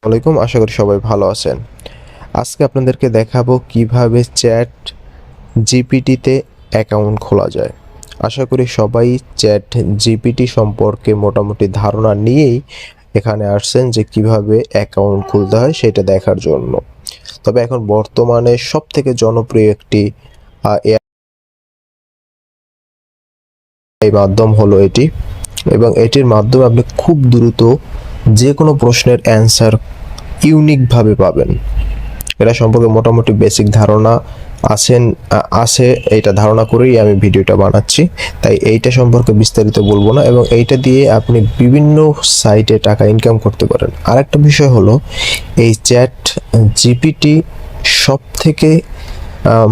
আসসালামাইকুম, আশা করি সবাই ভালো আছেন। আজকে আপনাদেরকে দেখাবো কিভাবে চ্যাট জিপিটিতে অ্যাকাউন্ট খোলা যায়। আশা করি সবাই চ্যাট জিপিটি সম্পর্কে মোটামুটি ধারণা নিয়েই এখানে আসছেন যে কিভাবে অ্যাকাউন্ট খুলতে হয় সেটা দেখার জন্য। তবে এখন বর্তমানে সবথেকে জনপ্রিয় একটি এআই মাধ্যম হলো এটি, এবং এটির মাধ্যমে আপনি খুব দ্রুত যে কোনো প্রশ্নের অ্যান্সার ইউনিকভাবে পাবেন। এটা সম্পর্কে মোটামুটি বেসিক ধারণা আছে, এইটা ধারণা করেই আমি ভিডিওটা বানাচ্ছি, তাই এইটা সম্পর্কে বিস্তারিত বলবো না, এবং এইটা দিয়ে আপনি বিভিন্ন সাইটে টাকা ইনকাম করতে পারেন। আরেকটা বিষয় হলো এই চ্যাট জিপিটি সব থেকে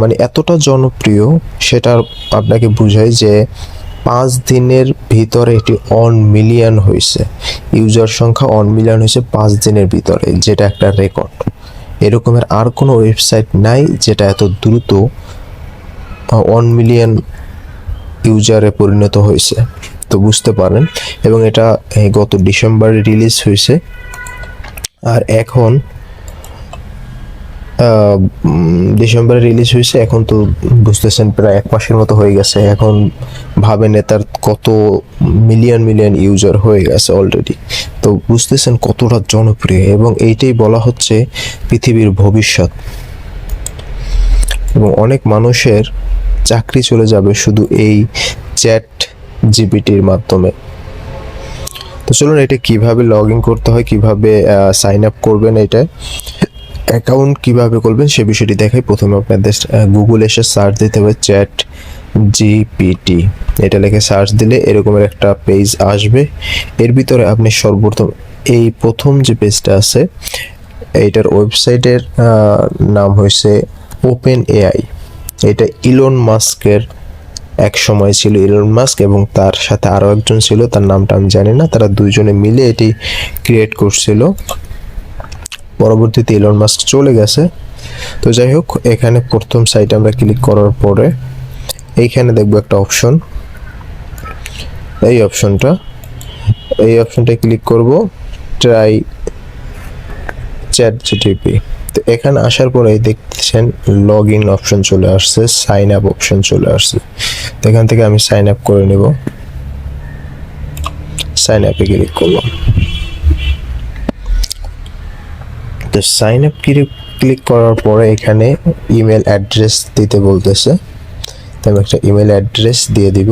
মানে এতটা জনপ্রিয়, সেটা আপনাকে বুঝাই যে 5 দিনের ভিতরে এটি 1 মিলিয়ন হয়েছে। ইউজার সংখ্যা 1 মিলিয়ন হয়েছে 5 দিনের ভিতরে, যেটা একটা রেকর্ড। এরকমের আর কোনো ওয়েবসাইট নাই যেটা এত দ্রুত 1 মিলিয়ন ইউজারে পরিণত হয়েছে, তো বুঝতে পারেন। এবং এটা গত ডিসেম্বরে রিলিজ হয়েছে, আর এখন ডিসেম্বরে রিলিজ হয়েছে, এখন তো বুঝতেছেন প্রায় 1 মাসের মতো হয়ে গেছে। এখন ভাবেন তার কত মিলিয়ন মিলিয়ন ইউজার হয়ে গেছে অলরেডি, তো বুঝতেছেন কতটা জনপ্রিয়। এবং এইটাই বলা হচ্ছে পৃথিবীর ভবিষ্যৎ, এবং অনেক মানুষের চাকরি চলে যাবে শুধু এই চ্যাট জিপিটির মাধ্যমে। তো চলুন এটা কিভাবে লগ ইন করতে হয়, কিভাবে সাইন আপ করবেন, এটা অ্যাকাউন্ট কিভাবে করবেন সে বিষয়টি দেখাই। প্রথমে আপনাদের গুগলে এসে সার্চ দিতে হবে চ্যাট জিপিটি, এটা লিখে সার্চ দিলে এরকমের একটা পেজ আসবে। এর ভিতরে আপনি সর্বপ্রথম এই প্রথম যে পেজটা আছে, এইটার ওয়েবসাইটের নাম হয়েছে ওপেন এআই। এটা ইলন মাস্কের, এক সময় ছিল ইলন মাস্ক এবং তার সাথে আরও একজন ছিল, তার নামটা আমি জানি না, তারা দুইজনে মিলে এটি ক্রিয়েট করছিল। পরবর্তীতে ইলন মাস্ক চলে গেছে। তো যাই হোক, এখানে প্রথম সাইটে আমরা ক্লিক করার পরে এইখানে দেখবো একটা অপশন, এই অপশনটা ক্লিক করব, ট্রাই চ্যাট জিটিপি। তো এখানে আসার পরে দেখছেন লগ ইন অপশন চলে আসছে, সাইন আপ অপশন চলে আসছে। তো এখান থেকে আমি সাইন আপ করে নেব, সাইন আপে ক্লিক করলাম। তো সাইন আপ ক্লিক করার পরে এখানে ইমেল অ্যাড্রেস দিতে বলতেছে, তো আমি একটা ইমেল অ্যাড্রেস দিয়ে দিব।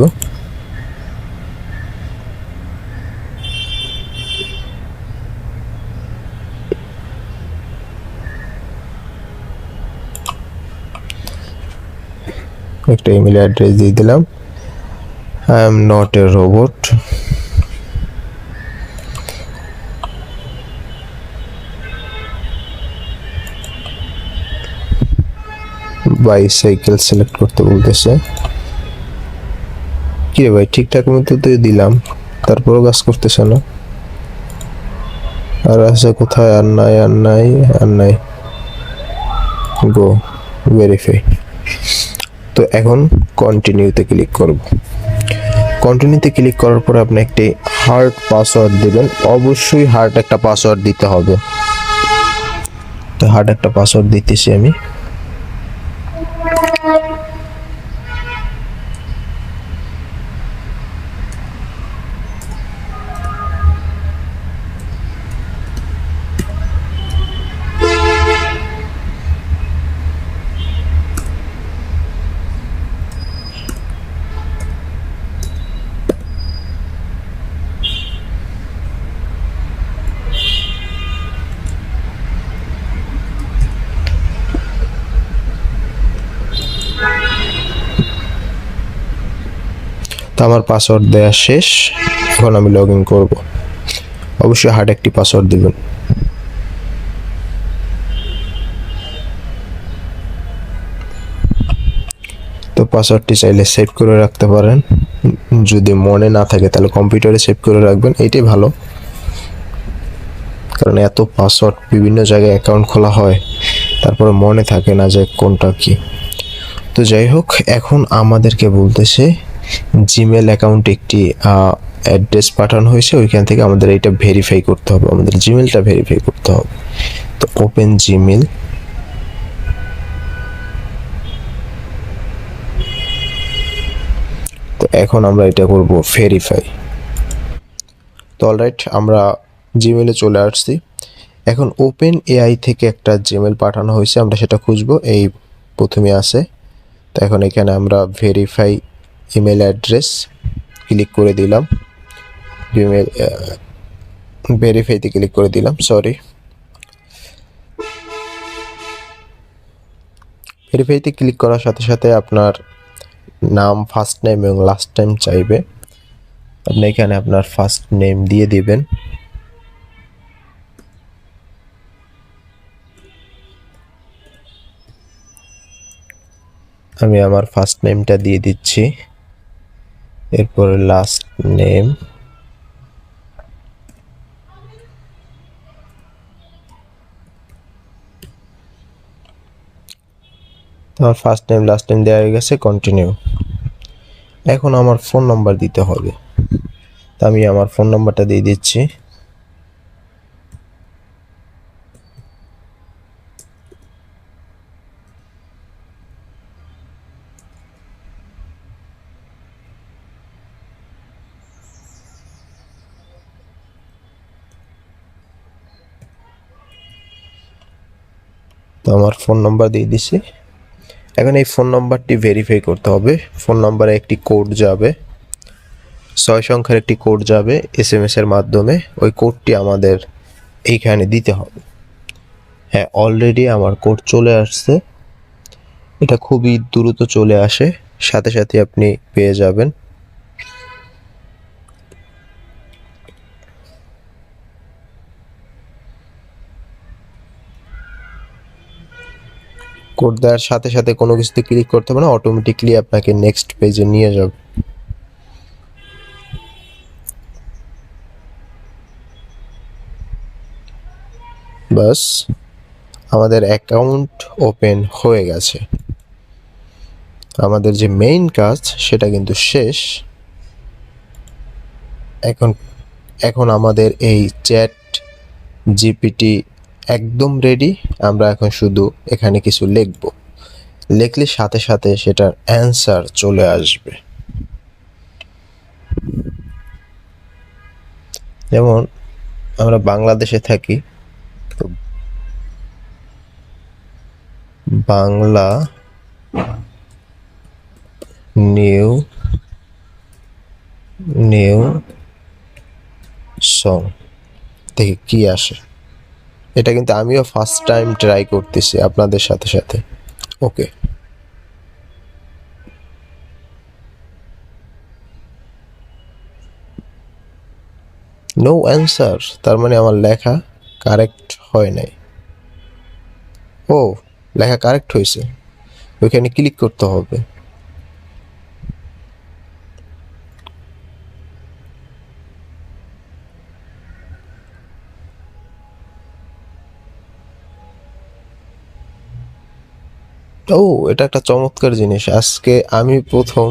একটা ইমেল অ্যাড্রেস দিয়ে দিলাম, I am not a robot. Bicycle select করতে বলতেছে। কি রে ভাই, ঠিকঠাক মতো তো দিলাম, তারপরও কাজ করতেছে না। আর আছে কোথায়? আর নাই। গো ভেরিফাই। তো এখন কন্টিনিউতে ক্লিক করব। কন্টিনিউতে ক্লিক করার পরে আপনি একটি হার্ড পাসওয়ার্ড দিবেন, অবশ্যই হার্ড একটা পাসওয়ার্ড দিতে হবে। তো হার্ড একটা পাসওয়ার্ড দিতেছি আমি। তো আমার পাসওয়ার্ড দেওয়া শেষ, এখন আমি লগ ইন করবো। অবশ্যই হার্ড একটি পাসওয়ার্ড দিবেন। তো পাসওয়ার্ডটি চাইলে সেভ করে রাখতে পারেন, যদি মনে না থাকে তাহলে কম্পিউটারে সেভ করে রাখবেন, এইটাই ভালো। কারণ এত পাসওয়ার্ড বিভিন্ন জায়গায় অ্যাকাউন্ট খোলা হয়, তারপরে মনে থাকে না যে কোনটা কি। তো যাই হোক, এখন আমাদেরকে বলতেছে জিমেল অ্যাকাউন্টে একটি অ্যাড্রেস পাঠানো হয়েছে, ওইখান থেকে আমাদের এইটা ভেরিফাই করতে হবে, আমাদের জিমেলটা ভেরিফাই করতে হবে। Open Gmail. তো এখন আমরা এটা করব ভেরিফাই। তো অলরাইট, আমরা জিমেলে চলে আসছি। এখন ওপেন এআই থেকে একটা জিমেল পাঠানো হয়েছে, আমরা সেটা খুঁজবো। এই প্রথমে আছে। তো এখন এখানে আমরা ভেরিফাই ইমেল অ্যাড্রেস ক্লিক করে দিলাম। ইমেল ভেরিফাইতে ক্লিক করে দিলাম, সরি। ভেরিফাইতে ক্লিক করার সাথে সাথে আপনার নাম, ফার্স্ট নেম এবং লাস্ট নেম চাইবে। আপনি এখানে আপনার ফার্স্ট নেম দিয়ে দিবেন। আমি আমার ফার্স্ট নেমটা দিয়ে দিচ্ছি, এরপরে লাস্ট নেম। আমার ফার্স্ট নেম লাস্ট নেম দেওয়া হয়ে গেছে, কন্টিনিউ। এখন আমার ফোন নাম্বার দিতে হবে, তা আমি আমার ফোন নাম্বারটা দিয়ে দিচ্ছি। তো আমার ফোন নাম্বার দিয়ে দিছি। এখন এই ফোন নাম্বারটি ভেরিফাই করতে হবে। ফোন নাম্বারে একটি কোড যাবে, 6 সংখ্যার একটি কোড যাবে SMS এর মাধ্যমে। ওই কোডটি আমাদের এইখানে দিতে হবে। হ্যাঁ, অলরেডি আমার কোড চলে আসছে। এটা খুবই দ্রুত চলে আসে, সাথে সাথে আপনি পেয়ে যাবেন। কোড দেওয়ার সাথে সাথে কোনো কিছুতে ক্লিক করতে হবে না, অটোমেটিকলি আপনাকে নেক্সট পেজে নিয়ে যাবে। বাস, আমাদের অ্যাকাউন্ট ওপেন হয়ে গেছে। আমাদের যে মেইন কাজ সেটা কিন্তু শেষ। এখন এখন আমাদের এই চ্যাট জিপিটি একদম রেডি। আমরা এখন শুধু এখানে কিছু লিখব, লিখলে সাথে সাথে সেটার অ্যান্সার চলে আসবে। যেমন আমরা বাংলাদেশে থাকি, তো বাংলা নিউ নিউ সং দেখি কি আসে। এটা কিন্তু আমিও ফার্স্ট টাইম ট্রাই করতেছি আপনাদের সাথে সাথে। ওকে, নো অ্যান্সার, তার মানে আমার লেখা কারেক্ট হয় নাই। ও, লেখা কারেক্ট হয়েছে, ওইখানে ক্লিক করতে হবে। ও, এটা একটা চমৎকার জিনিস। আজকে আমি প্রথম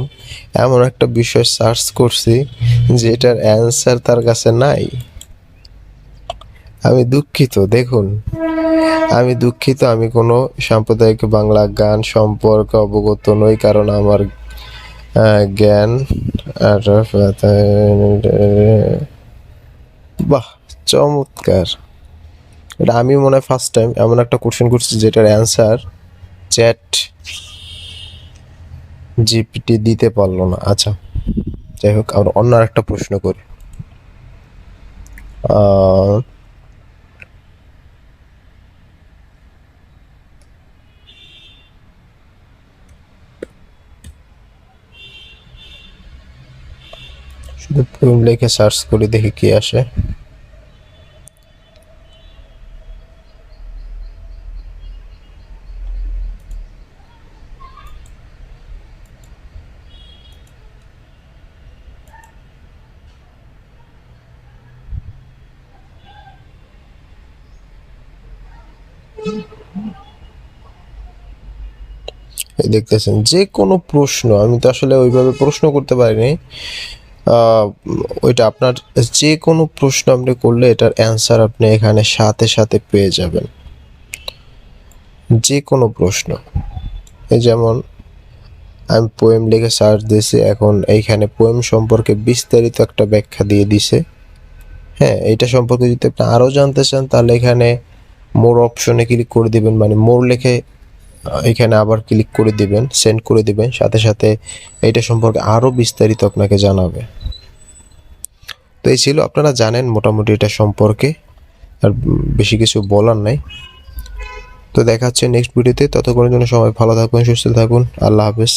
এমন একটা বিষয় সার্চ করছি যেটার অ্যান্সার তার কাছে নাই। আমি দুঃখিত, দেখুন, আমি দুঃখিত। আমি কোনো সাম্প্রদায়িক বাংলা গান সম্পর্কে অবগত নই, কারণ আমার জ্ঞান আর বাহ, চমৎকার। এটা আমি মনে হয় ফার্স্ট টাইম এমন একটা কোশ্চেন করছি যেটার অ্যান্সার চ্যাট জিপিটি দিতে পারলো না। আচ্ছা, যাই হোক, আমরা অন্য একটা প্রশ্ন করি। শুধু লিখে সার্চ করি, দেখি কি আসে। দেখতেছেন, যে কোনো প্রশ্ন, আমি তো আসলে ওইভাবে প্রশ্ন করতে পারিনি। ওইটা আপনার যে কোনো প্রশ্ন আপনি করলে এটার অ্যান্সার আপনি এখানে সাথে সাথে পেয়ে যাবেন। যে কোনো প্রশ্ন, এই যেমন আমি পোয়েম লিখে সার্চ দিয়েছি, এখন এইখানে পোয়েম সম্পর্কে বিস্তারিত একটা ব্যাখ্যা দিয়ে দিছে। হ্যাঁ, এটা সম্পর্কে যদি আপনি আরও জানতে চান তাহলে এখানে মোর অপশনে ক্লিক করে দিবেন, মানে মোর লিখে এখানে আবার ক্লিক করে দিবেন, সেন্ড করে দিবেন, সাথে সাথে এইটা সম্পর্কে আরও বিস্তারিত আপনাকে জানাবে। তো এই ছিল, আপনারা জানেন মোটামুটি এটা সম্পর্কে, আর বেশি কিছু বলার নাই। তো দেখা হচ্ছে নেক্সট ভিডিওতে, ততক্ষণের জন্য সবাই ভালো থাকুন, সুস্থ থাকুন, আল্লাহ হাফেজ।